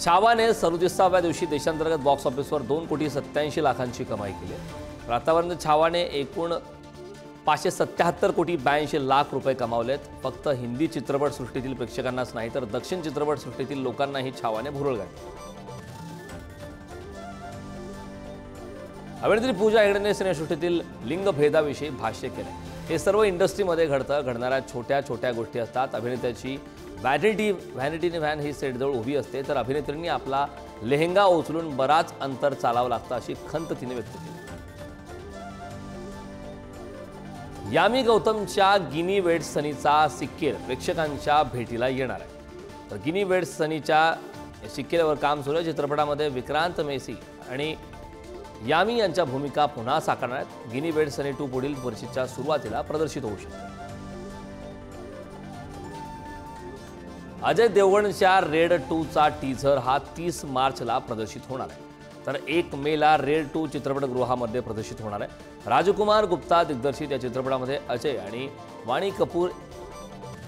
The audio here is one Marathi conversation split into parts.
छावाने 37व्या दिवशी देशांतर्गत बॉक्स ऑफिसवर 2,87,00,000 कमाई केली आहे। तर आतापर्यंत छावाने एकूण 577 कोटी 82 लाख रुपये कमावलेत। फक्त हिंदी चित्रपटसृष्टीतील प्रेक्षकांनाच नाही तर दक्षिण चित्रपटसृष्टीतील लोकांनाही छावाने भुरळ घातली। अभिनेत्री पूजा हेगडेने सिनेसृष्टीतील लिंगभेदाविषयी भाष्य केले। हे सर्व इंडस्ट्रीमध्ये घडणाऱ्या छोट्या छोट्या गोष्टी असतात। अभिनेत्याची व्हॅनिटी व्हॅन ही सेटजवळ उभी असते तर अभिनेत्रींनी आपला लेहंगा उचलून बराच अंतर चालावं लागतं अशी खंत तिने व्यक्त केली। यामी गौतमच्या गिनी वेड्स सनीचा सिक्केल प्रेक्षकांच्या भेटीला येणार आहे। तर गिनी वेड्स सनीच्या सिक्केलवर काम सुरू आहे। चित्रपटामध्ये विक्रांत मेसी आणि यामी यांच्या भूमिका पुन्हा साकारणार आहेत। गिनी वेड्स सनी 2 पुढील वर्षीच्या सुरुवातीला प्रदर्शित होऊ शकते। अजय देवगणच्या रेड 2चा टीझर हा 30 मार्चला प्रदर्शित होणार आहे। तर 1 मेला रेड 2 चित्रपटगृहामध्ये प्रदर्शित होणार आहे। राजकुमार गुप्ता दिग्दर्शित या चित्रपटामध्ये अजय आणि वाणी कपूर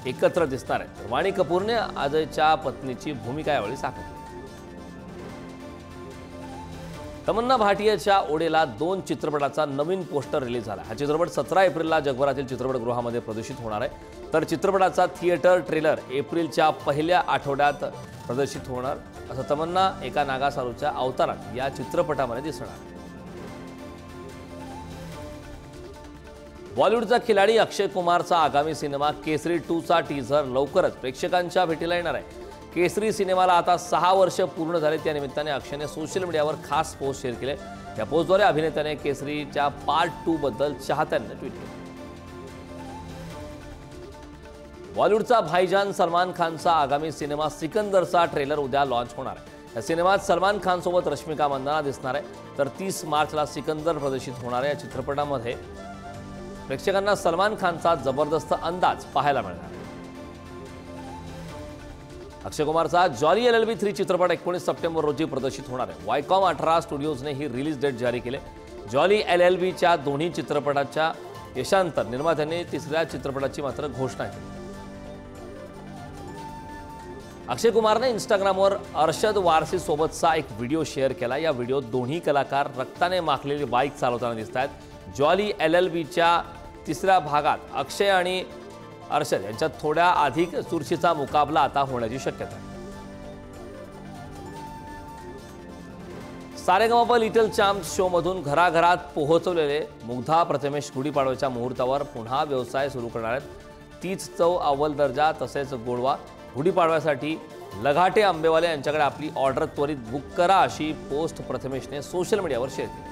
एकत्र दिसणार आहेत। तर वाणी कपूरने अजयच्या पत्नीची भूमिका यावेळी साकारली। तमन्ना भाटियाच्या ओढेला 2 चित्रपटाचा नवीन पोस्टर रिलीज झाला। हा चित्रपट 17 एप्रिलला जगभरातील चित्रपटगृहामध्ये प्रदर्शित होणार आहे। तर चित्रपटाचा थिएटर ट्रेलर एप्रिलच्या पहिल्या आठवड्यात प्रदर्शित होणार असं तमन्ना एका नागासारूच्या अवतारात या चित्रपटामध्ये दिसणार। बॉलिवूडचा खिलाडी अक्षय कुमारचा आगामी सिनेमा केसरी 2चा टीझर लवकरच प्रेक्षकांच्या भेटीला येणार आहे। केसरी सिनेमाला आता 6 वर्ष पूर्ण झाले। त्या निमित्ताने अक्षयने सोशल मीडियावर खास पोस्ट शेअर केले। या पोस्टद्वारे अभिनेत्याने केसरीच्या पार्ट 2 बद्दल चाहत्यांना ट्विट केले। बॉलिवूडचा भाईजान सलमान खानचा आगामी सिनेमा सिकंदरचा ट्रेलर उद्या लॉन्च होणार आहे। या सिनेमात सलमान खान सोबत रश्मिका मंदाना दिसणार आहे। तर 30 मार्चला सिकंदर प्रदर्शित होणार आहे। या चित्रपटामध्ये प्रेक्षकांना सलमान खानचा जबरदस्त अंदाज पाहायला मिळणार आहे। अक्षय कुमारचा जॉली LLB 3 चित्रपट 19 सप्टेंबर रोजी प्रदर्शित होणार आहे। वायकॉम 18 स्टुडिओजने ही रिलीज डेट जारी केली। जॉली LLBच्या दोन्ही चित्रपटाच्या यशानंतर निर्मात्यांनी तिसऱ्या चित्रपटाची मात्र घोषणा केली। अक्षय कुमारने इंस्टाग्रामवर अरशद वारसी सोबतचा एक व्हिडिओ शेअर केला। या व्हिडिओत दोन्ही कलाकार रक्ताने माखलेली बाईक चालवताना दिसत आहेत। जॉली LLBच्या तिसऱ्या भागात अक्षय आणि अरशद यांच्यात थोड्या अधिक चुरशीचा मुकाबला आता होण्याची शक्यता आहे। सारेगमप लिटल चॅम्प्स शो मधून घराघरात पोहोचवलेले मुग्धा प्रथमेश गुढीपाडव्याच्या मुहूर्तावर पुन्हा व्यवसाय सुरू करणार आहेत। तीच चव, अव्वल दर्जा तसेच गोडवा। गुढीपाडव्यासाठी लघाटे आंबेवाले यांच्याकडे आपली ऑर्डर त्वरित बुक करा अशी पोस्ट प्रथमेशने सोशल मीडियावर शेअर केली।